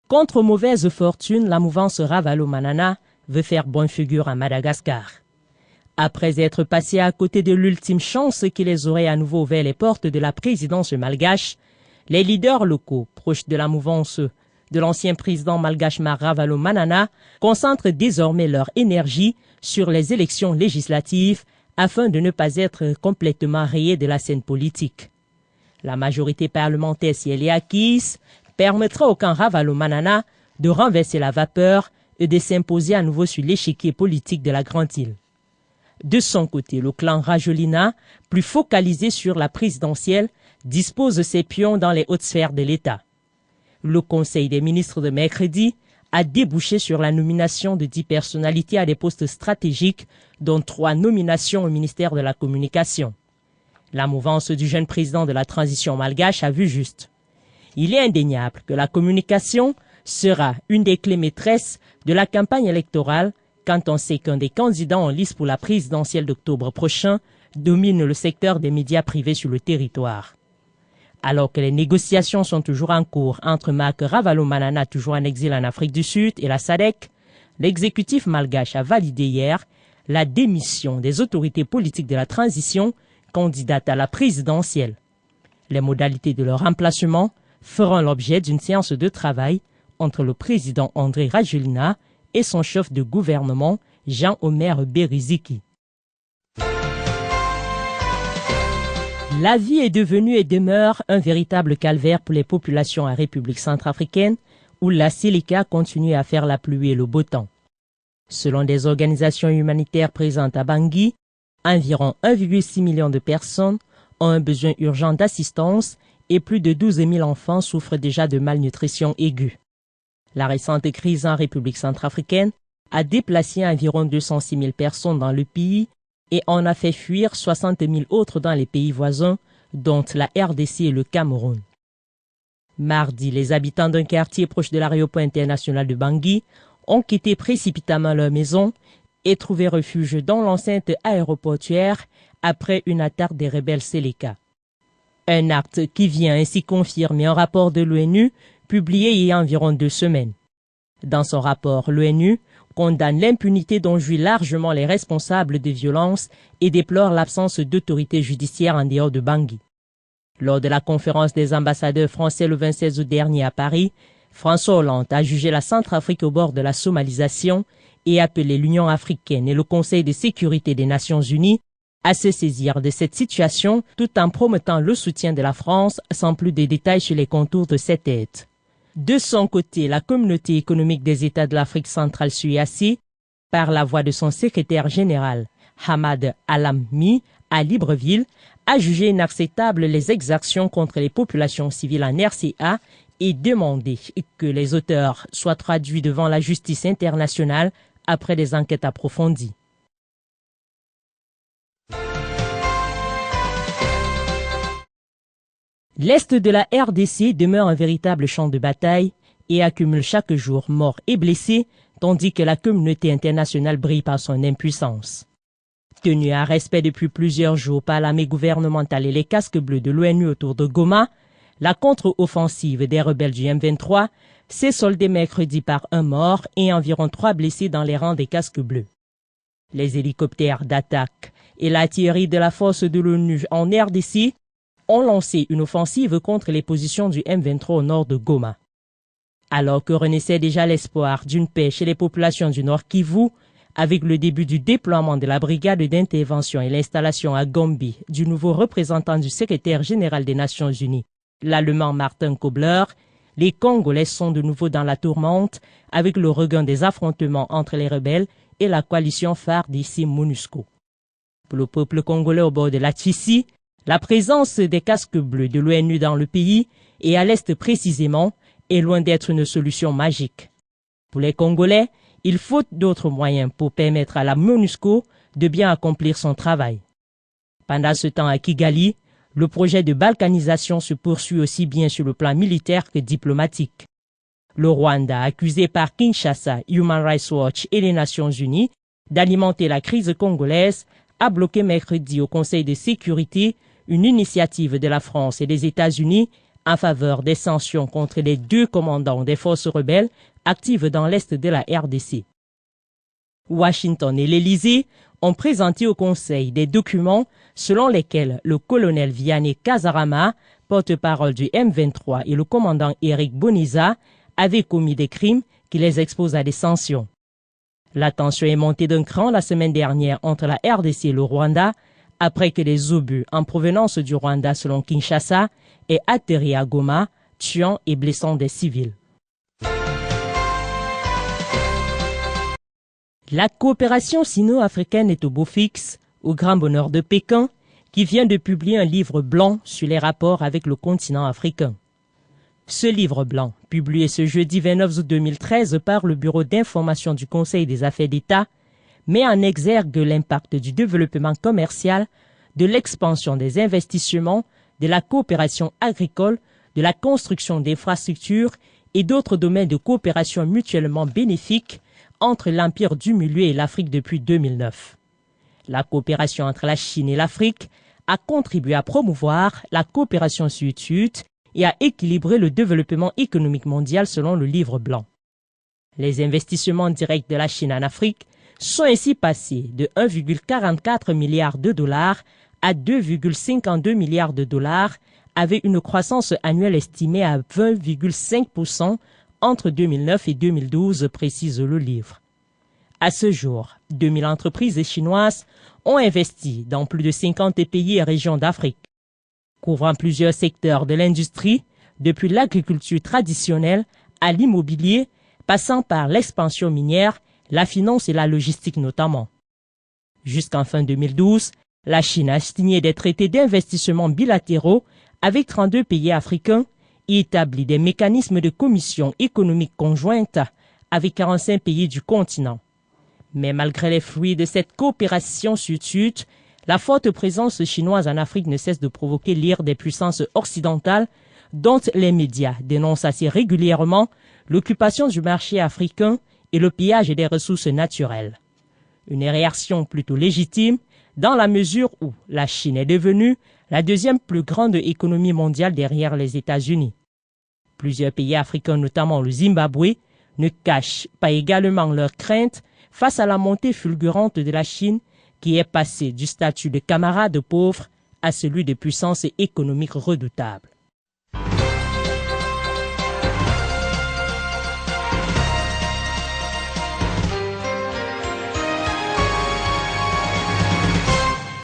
Contre mauvaise fortune, la mouvance Ravalomanana veut faire bonne figure à Madagascar. Après être passé à côté de l'ultime chance qui les aurait à nouveau ouvert les portes de la présidence malgache, les leaders locaux, proches de la mouvance de l'ancien président malgache Ravalomanana, concentrent désormais leur énergie sur les élections législatives afin de ne pas être complètement rayés de la scène politique. La majorité parlementaire, si elle est acquise, permettra au camp Ravalomanana de renverser la vapeur et de s'imposer à nouveau sur l'échiquier politique de la Grande Île. De son côté, le clan Rajolina, plus focalisé sur la présidentielle, dispose ses pions dans les hautes sphères de l'État. Le Conseil des ministres de mercredi a débouché sur la nomination de 10 personnalités à des postes stratégiques, dont 3 nominations au ministère de la Communication. La mouvance du jeune président de la transition malgache a vu juste. Il est indéniable que la communication sera une des clés maîtresses de la campagne électorale quand on sait qu'un des candidats en lice pour la présidentielle d'octobre prochain domine le secteur des médias privés sur le territoire. Alors que les négociations sont toujours en cours entre Marc Ravalomanana, toujours en exil en Afrique du Sud, et la SADC, l'exécutif malgache a validé hier la démission des autorités politiques de la transition candidates à la présidentielle. Les modalités de leur remplacement feront l'objet d'une séance de travail entre le président André Rajoelina et son chef de gouvernement Jean-Omer Beriziki. La vie est devenue et demeure un véritable calvaire pour les populations en République centrafricaine où la Séléka continue à faire la pluie et le beau temps. Selon des organisations humanitaires présentes à Bangui, environ 1,6 million de personnes ont un besoin urgent d'assistance et plus de 12 000 enfants souffrent déjà de malnutrition aiguë. La récente crise en République centrafricaine a déplacé environ 206 000 personnes dans le pays et en a fait fuir 60 000 autres dans les pays voisins, dont la RDC et le Cameroun. Mardi, les habitants d'un quartier proche de l'aéroport international de Bangui ont quitté précipitamment leur maison et trouvé refuge dans l'enceinte aéroportuaire après une attaque des rebelles Séléka. Un acte qui vient ainsi confirmer un rapport de l'ONU publié il y a environ 2 semaines. Dans son rapport, l'ONU condamne l'impunité dont jouissent largement les responsables des violences et déplore l'absence d'autorité judiciaire en dehors de Bangui. Lors de la conférence des ambassadeurs français le 26 août dernier à Paris, François Hollande a jugé la Centrafrique au bord de la somalisation et appelé l'Union africaine et le Conseil de sécurité des Nations unies à se saisir de cette situation tout en promettant le soutien de la France sans plus de détails sur les contours de cette aide. De son côté, la communauté économique des États de l'Afrique centrale (CEEAC), par la voix de son secrétaire général, Hamad Alammi, à Libreville, a jugé inacceptables les exactions contre les populations civiles en RCA et demandé que les auteurs soient traduits devant la justice internationale après des enquêtes approfondies. L'Est de la RDC demeure un véritable champ de bataille et accumule chaque jour morts et blessés, tandis que la communauté internationale brille par son impuissance. Tenue à respect depuis plusieurs jours par l'armée gouvernementale et les casques bleus de l'ONU autour de Goma, la contre-offensive des rebelles du M23 s'est soldée mercredi par un mort et environ 3 blessés dans les rangs des casques bleus. Les hélicoptères d'attaque et l'artillerie de la force de l'ONU en RDC ont lancé une offensive contre les positions du M23 au nord de Goma. Alors que renaissait déjà l'espoir d'une paix chez les populations du Nord Kivu, avec le début du déploiement de la brigade d'intervention et l'installation à Gombe du nouveau représentant du secrétaire général des Nations Unies, l'Allemand Martin Kobler, les Congolais sont de nouveau dans la tourmente avec le regain des affrontements entre les rebelles et la coalition phare d'ici MONUSCO. Pour le peuple congolais au bord de la Tchissi, la présence des casques bleus de l'ONU dans le pays, et à l'Est précisément, est loin d'être une solution magique. Pour les Congolais, il faut d'autres moyens pour permettre à la MONUSCO de bien accomplir son travail. Pendant ce temps à Kigali, le projet de balkanisation se poursuit aussi bien sur le plan militaire que diplomatique. Le Rwanda, accusé par Kinshasa, Human Rights Watch et les Nations Unies d'alimenter la crise congolaise, a bloqué mercredi au Conseil de sécurité une initiative de la France et des États-Unis en faveur des sanctions contre les 2 commandants des forces rebelles actives dans l'est de la RDC. Washington et l'Élysée ont présenté au Conseil des documents selon lesquels le colonel Vianney Kazarama, porte-parole du M23, et le commandant Eric Boniza avaient commis des crimes qui les exposent à des sanctions. La tension est montée d'un cran la semaine dernière entre la RDC et le Rwanda après que les obus en provenance du Rwanda selon Kinshasa aient atterri à Goma, tuant et blessant des civils. La coopération sino-africaine est au beau fixe, au grand bonheur de Pékin, qui vient de publier un livre blanc sur les rapports avec le continent africain. Ce livre blanc, publié ce jeudi 29 août 2013 par le Bureau d'information du Conseil des affaires d'État, met en exergue l'impact du développement commercial, de l'expansion des investissements, de la coopération agricole, de la construction d'infrastructures et d'autres domaines de coopération mutuellement bénéfiques entre l'Empire du Milieu et l'Afrique depuis 2009. La coopération entre la Chine et l'Afrique a contribué à promouvoir la coopération sud-sud et à équilibrer le développement économique mondial selon le livre blanc. Les investissements directs de la Chine en Afrique sont ainsi passés de 1,44 milliard de dollars à 2,52 milliards de dollars, avec une croissance annuelle estimée à 20,5% entre 2009 et 2012, précise le livre. À ce jour, 2000 entreprises chinoises ont investi dans plus de 50 pays et régions d'Afrique, couvrant plusieurs secteurs de l'industrie, depuis l'agriculture traditionnelle à l'immobilier, passant par l'expansion minière, la finance et la logistique notamment. Jusqu'en fin 2012, la Chine a signé des traités d'investissement bilatéraux avec 32 pays africains et établi des mécanismes de commission économique conjointe avec 45 pays du continent. Mais malgré les fruits de cette coopération sud-sud, la forte présence chinoise en Afrique ne cesse de provoquer l'ire des puissances occidentales dont les médias dénoncent assez régulièrement l'occupation du marché africain et le pillage des ressources naturelles. Une réaction plutôt légitime dans la mesure où la Chine est devenue la deuxième plus grande économie mondiale derrière les États-Unis. Plusieurs pays africains, notamment le Zimbabwe, ne cachent pas également leurs craintes face à la montée fulgurante de la Chine qui est passée du statut de camarade pauvre à celui de puissance économique redoutable.